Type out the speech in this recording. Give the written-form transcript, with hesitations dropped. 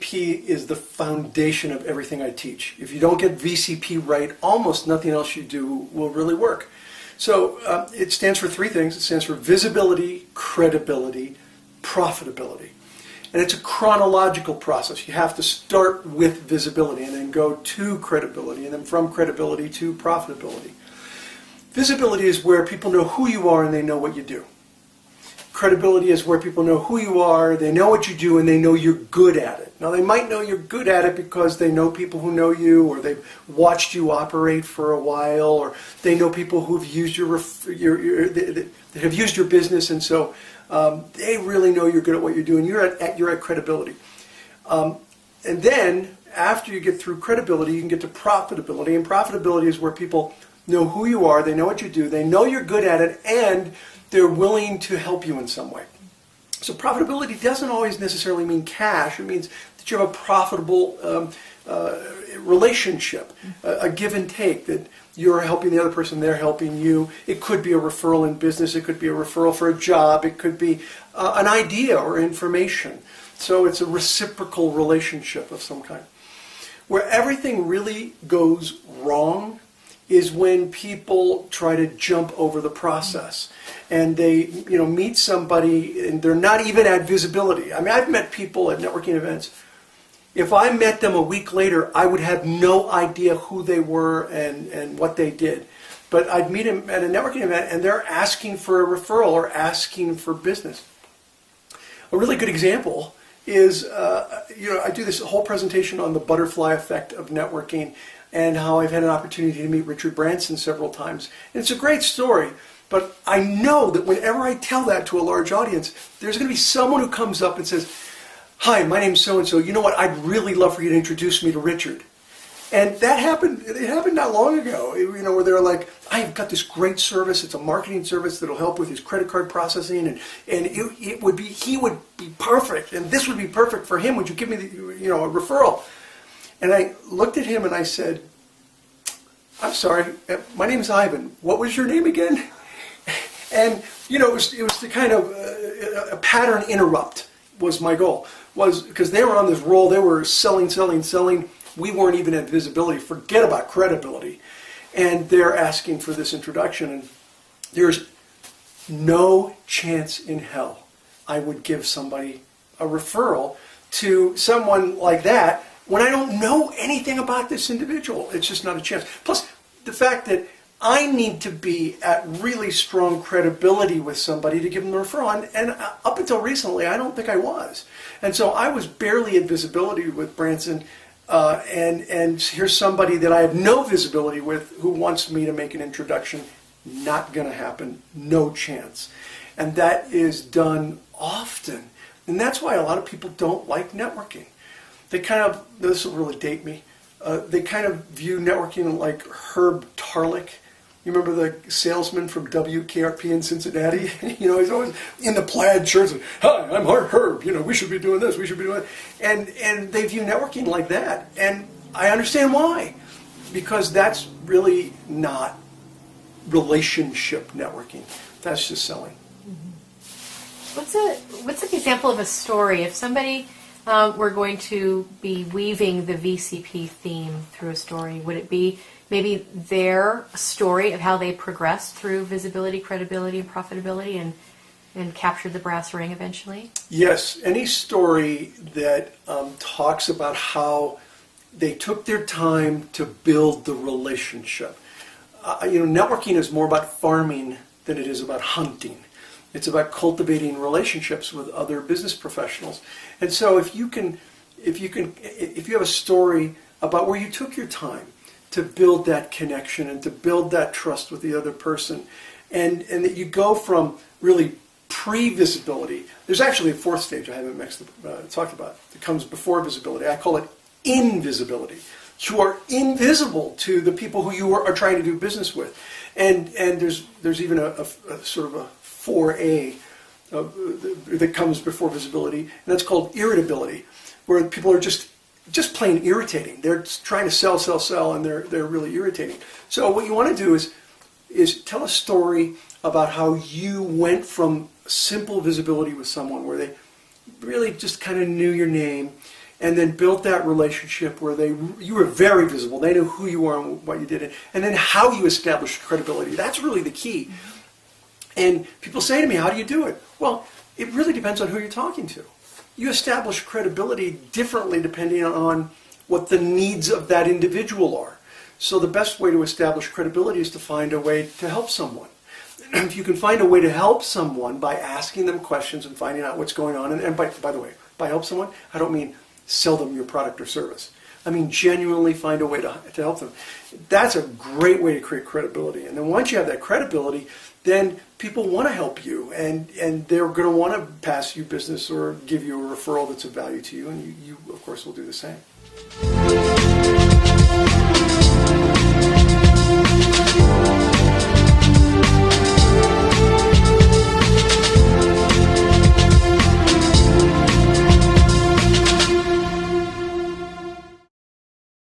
VCP is the foundation of everything I teach. If you don't get VCP right, almost nothing else you do will really work. So it stands for three things. It stands for visibility, credibility, profitability. And it's a chronological process. You have to start with visibility and then go to credibility, and then from credibility to profitability. Visibility is where people know who you are and they know what you do. Credibility is where people know who you are, they know what you do, and they know you're good at it. Now, they might know you're good at it because they know people who know you, or they've watched you operate for a while, or they know people who've used that have used your business, and so they really know you're good at what you're doing. You're at credibility. And then, after you get through credibility, you can get to profitability, and profitability is where people know who you are, they know what you do, they know you're good at it, and they're willing to help you in some way. So profitability doesn't always necessarily mean cash. It means that you have a profitable relationship, a give and take, that you're helping the other person, they're helping you. It could be a referral in business. It could be a referral for a job. It could be an idea or information. So it's a reciprocal relationship of some kind. Where everything really goes wrong is when people try to jump over the process and they meet somebody and they're not even at visibility. I mean, I've met people at networking events. If I met them a week later, I would have no idea who they were and what they did. But I'd meet them at a networking event and they're asking for a referral or asking for business. A really good example is, I do this whole presentation on the butterfly effect of networking and how I've had an opportunity to meet Richard Branson several times. And it's a great story, but I know that whenever I tell that to a large audience, there's going to be someone who comes up and says, "Hi, my name's so-and-so. You know what? I'd really love for you to introduce me to Richard." And that happened, it happened not long ago, where they're like, "I've got this great service. It's a marketing service that'll help with his credit card processing, and he would be perfect, and this would be perfect for him. Would you give me a referral?" And I looked at him and I said, "I'm sorry, my name's Ivan. What was your name again?" And it was the kind of a pattern interrupt was my goal, was because they were on this roll. They were selling. We weren't even at visibility. Forget about credibility. And they're asking for this introduction, and there's no chance in hell I would give somebody a referral to someone like that when I don't know anything about this individual. It's just not a chance. Plus, the fact that I need to be at really strong credibility with somebody to give them the referral. And up until recently, I don't think I was. And so I was barely at visibility with Branson. And here's somebody that I have no visibility with who wants me to make an introduction. Not going to happen. No chance. And that is done often. And that's why a lot of people don't like networking. They kind of, this will really date me, they kind of view networking like Herb Tarlick. You remember the salesman from WKRP in Cincinnati? He's always in the plaid shirts. "Hi, I'm Herb. We should be doing this. We should be doing that." And they view networking like that. And I understand why. Because that's really not relationship networking. That's just selling. What's an example of a story? If somebody were going to be weaving the VCP theme through a story, would it be maybe their story of how they progressed through visibility, credibility, and profitability and captured the brass ring eventually? Yes. Any story that talks about how they took their time to build the relationship. Networking is more about farming than it is about hunting. It's about cultivating relationships with other business professionals. And so if you have a story about where you took your time to build that connection and to build that trust with the other person, and that you go from really pre-visibility. There's actually a fourth stage I haven't talked about that comes before visibility. I call it invisibility. You are invisible to the people who you are trying to do business with. And there's even a sort of a 4A that comes before visibility, and that's called irritability, where people are just plain irritating. They're trying to sell, and they're really irritating. So what you want to do is tell a story about how you went from simple visibility with someone where they really just kind of knew your name, and then built that relationship where you were very visible. They knew who you are and what you did, and then how you established credibility. That's really the key. And people say to me, how do you do it? Well, it really depends on who you're talking to. You establish credibility differently depending on what the needs of that individual are. So the best way to establish credibility is to find a way to help someone. If you can find a way to help someone by asking them questions and finding out what's going on, and by the way, by help someone, I don't mean sell them your product or service. I mean genuinely find a way to help them. That's a great way to create credibility. And then once you have that credibility, then people want to help you, and they're going to want to pass you business or give you a referral that's of value to you, and you of course, will do the same.